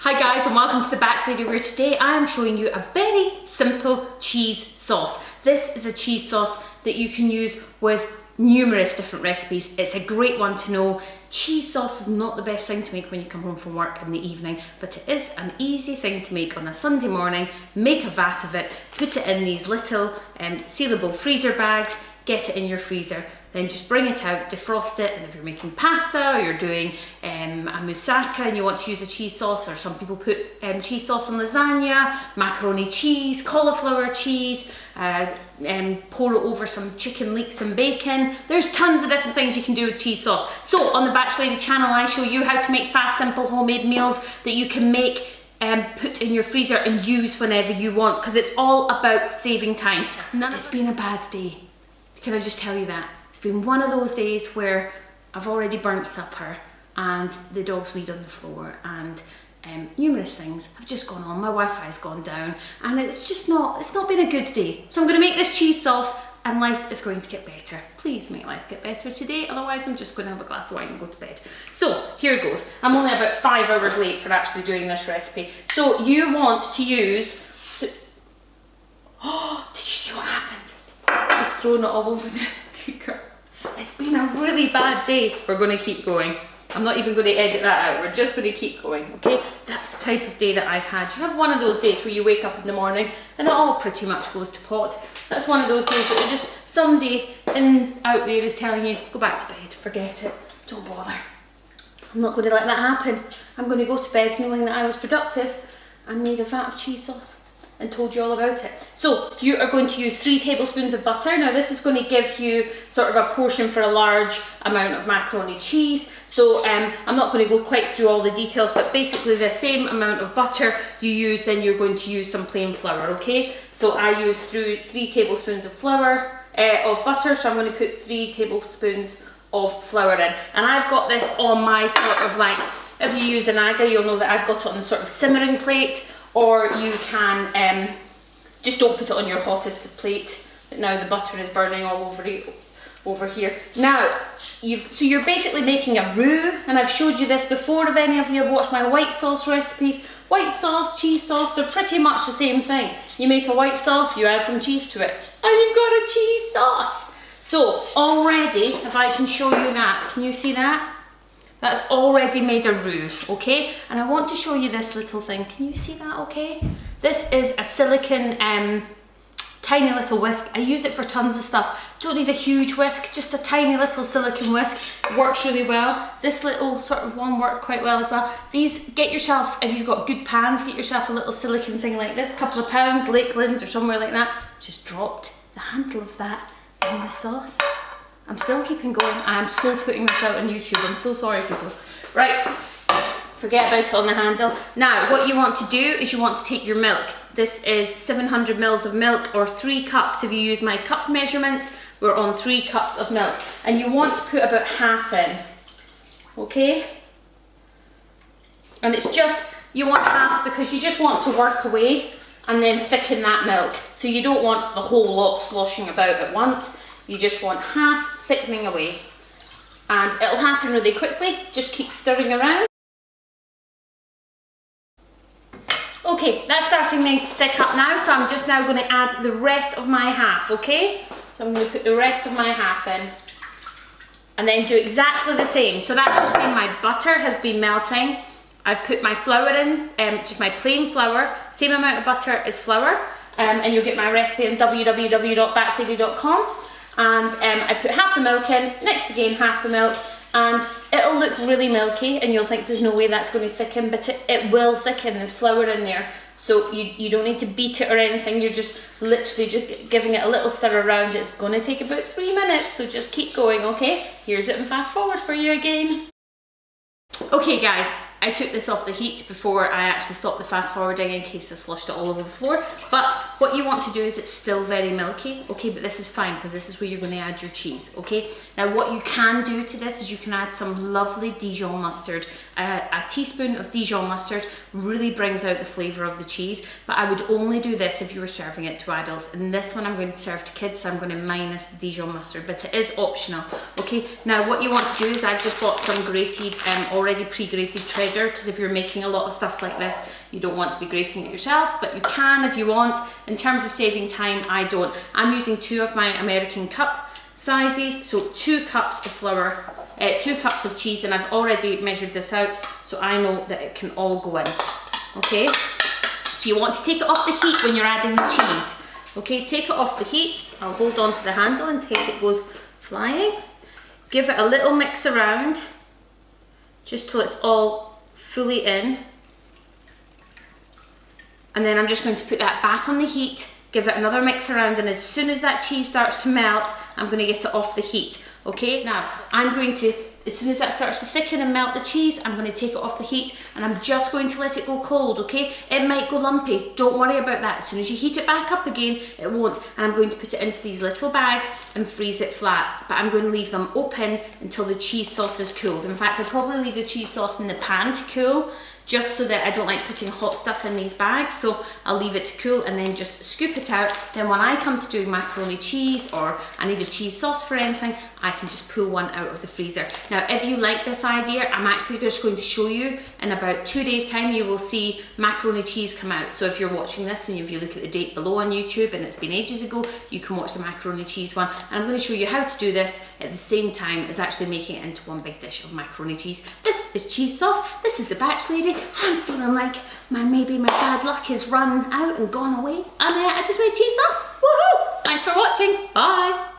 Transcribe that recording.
Hi guys, and welcome to the Batch Lady, where today I am showing you a very simple cheese sauce. This is a cheese sauce that you can use with numerous different recipes. It's a great one to know. Cheese sauce is not the best thing to make when you come home from work in the evening, but it is an easy thing to make on a Sunday morning. Make a vat of it, put it in these little sealable freezer bags, get it in your freezer. Then just bring it out, defrost it, and if you're making pasta or you're doing a moussaka and you want to use a cheese sauce, or some people put cheese sauce on lasagna, macaroni cheese, cauliflower cheese, pour it over some chicken leeks and bacon. There's tons of different things you can do with cheese sauce. So on the Batch Lady channel, I show you how to make fast, simple homemade meals that you can make put in your freezer and use whenever you want, because it's all about saving time. It's been a bad day. Can I just tell you that? It's been one of those days where I've already burnt supper and the dog's weed on the floor and numerous things have just gone on. My Wi-Fi's gone down and it's not been a good day. So I'm going to make this cheese sauce and life is going to get better. Please make life get better today, otherwise I'm just going to have a glass of wine and go to bed. So here it goes. I'm only about 5 hours late for actually doing this recipe. So you want to use... Oh, did you see what happened? Just throwing it all over the cooker. It's been a really bad day. We're going to keep going. I'm not even going to edit that out. We're just going to keep going, okay? That's the type of day that I've had. You have one of those days where you wake up in the morning and it all pretty much goes to pot. That's one of those days that are just somebody out there is telling you, go back to bed, forget it, don't bother. I'm not going to let that happen. I'm going to go to bed knowing that I was productive and made a vat of cheese sauce and told you all about it. So you are going to use 3 tablespoons of butter. Now this is going to give you sort of a portion for a large amount of macaroni cheese. So I'm not going to go quite through all the details, but basically the same amount of butter you use, then you're going to use some plain flour, okay? So I use 3 tablespoons of butter, so I'm going to put 3 tablespoons of flour in. And I've got this on my sort of like, if you use an Aga, you'll know that I've got it on the sort of simmering plate, or you can just don't put it on your hottest plate. But now the butter is burning all over here. Now, so you're basically making a roux, and I've showed you this before. If any of you have watched my white sauce recipes, white sauce, cheese sauce, they're pretty much the same thing. You make a white sauce, you add some cheese to it, and you've got a cheese sauce. So already, if I can show you that, can you see that? That's already made a roux, okay? And I want to show you this little thing. Can you see that okay? This is a silicone tiny little whisk. I use it for tons of stuff. Don't need a huge whisk, just a tiny little silicone whisk. It works really well. This little sort of one worked quite well as well. These, get yourself, if you've got good pans, get yourself a little silicone thing like this, couple of pounds, Lakeland or somewhere like that. Just dropped the handle of that in the sauce. I'm still keeping going. I am so putting this out on YouTube. I'm so sorry, people. Right, forget about it on the handle. Now, what you want to do is you want to take your milk. This is 700 mils of milk, or 3 cups. If you use my cup measurements, we're on 3 cups of milk. And you want to put about half in, okay? And it's just, you want half because you just want to work away and then thicken that milk. So you don't want the whole lot sloshing about at once. You just want half thickening away, and it'll happen really quickly. Just keep stirring around. Okay, that's starting to thick up now, so I'm just now going to add the rest of my half, okay? So I'm going to put the rest of my half in, and then do exactly the same. So that's just been, my butter has been melting. I've put my flour in, just my plain flour, same amount of butter as flour, and you'll get my recipe on www.batchlady.com. And I put half the milk in, next again half the milk, and it'll look really milky and you'll think there's no way that's going to thicken, but it will thicken. There's flour in there, so you don't need to beat it or anything. You're just literally just giving it a little stir around. It's going to take about 3 minutes, so just keep going, okay? Here's it in fast forward for you again. Okay guys, I took this off the heat before I actually stopped the fast forwarding in case I sloshed it all over the floor. But what you want to do is, it's still very milky, okay, but this is fine because this is where you're going to add your cheese, okay? Now what you can do to this is you can add some lovely Dijon mustard. A teaspoon of Dijon mustard really brings out the flavour of the cheese, but I would only do this if you were serving it to adults. And this one I'm going to serve to kids, so I'm going to minus the Dijon mustard, but it is optional, okay? Now what you want to do is, I've just bought some grated, already pre-grated consider, because if you're making a lot of stuff like this, you don't want to be grating it yourself, but you can if you want. In terms of saving time, I don't. I'm using 2 of my American cup sizes, so 2 cups of flour, 2 cups of cheese, and I've already measured this out, so I know that it can all go in, okay? So you want to take it off the heat when you're adding the cheese. Okay, take it off the heat. I'll hold on to the handle in case it goes flying. Give it a little mix around, just till it's all fully in. And then I'm just going to put that back on the heat, give it another mix around, and as soon as that cheese starts to melt, I'm going to get it off the heat. Okay, now I'm going to, as soon as that starts to thicken and melt the cheese, I'm going to take it off the heat, and I'm just going to let it go cold, okay? It might go lumpy, don't worry about that. As soon as you heat it back up again, it won't. And I'm going to put it into these little bags and freeze it flat. But I'm going to leave them open until the cheese sauce is cooled. In fact, I'll probably leave the cheese sauce in the pan to cool, just so that I don't like putting hot stuff in these bags. So I'll leave it to cool and then just scoop it out. Then when I come to doing macaroni cheese, or I need a cheese sauce for anything, I can just pull one out of the freezer. Now, if you like this idea, I'm actually just going to show you in about 2 days time, you will see macaroni cheese come out. So if you're watching this and if you look at the date below on YouTube and it's been ages ago, you can watch the macaroni cheese one. And I'm going to show you how to do this at the same time as actually making it into one big dish of macaroni cheese. This is cheese sauce. This is the batch lady. I'm feeling like maybe my bad luck has run out and gone away. And I just made cheese sauce. Woohoo! Thanks for watching. Bye.